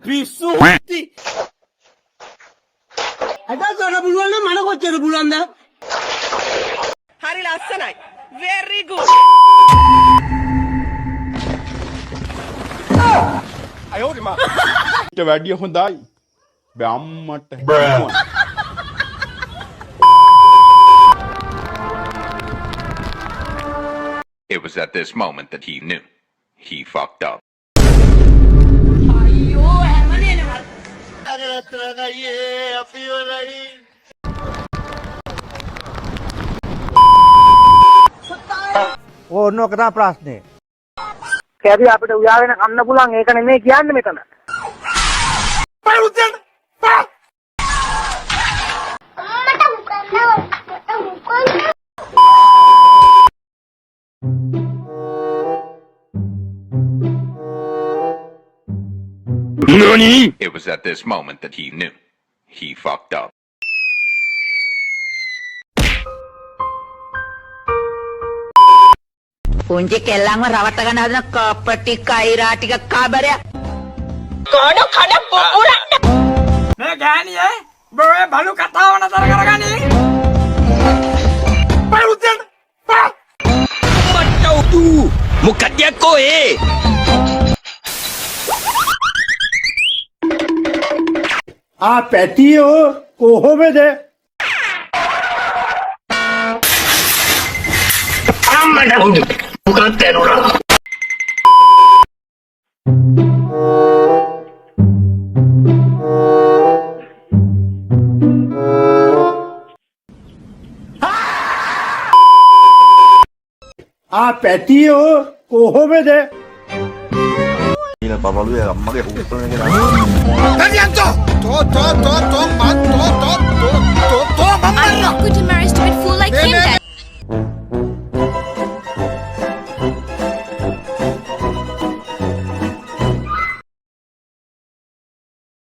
පිස්සු ති අද තොර පුළුවන් නම් මන කොච්චර පුළුවන්ද හරි ලස්සනයි very good අයෝරි මා ඊට වැඩිය හොඳයි බම්මට It was at this moment that he knew. He fucked up. අයියෝ හැමනේනවා අර රත්තරන් අයියේ අපි වලයි ඕන්න ඔක තමයි ප්‍රශ්නේ. කැරි අපිට උයාගෙන කන්න පුළුවන් ඒක නෙමෙයි කියන්නේ මෙතන. පරුතෙන් NANI? It was at this moment that he knew. He fucked up. පුංචි කෙල්ලන්ව රවට්ට ගන්න හදන කපටි කයිරා ටික කාබරයක් කොඩ කඩ පුපුරන්න මේ ගෑණියේ බොයේ බලු කතාව නතර කරගනි පරුතෙන් Matau tu. Muka dia kau ආ පැටියෝ කොහොමද? ආ පැටියෝ කොහොමද? කදියන්තෝ තෝ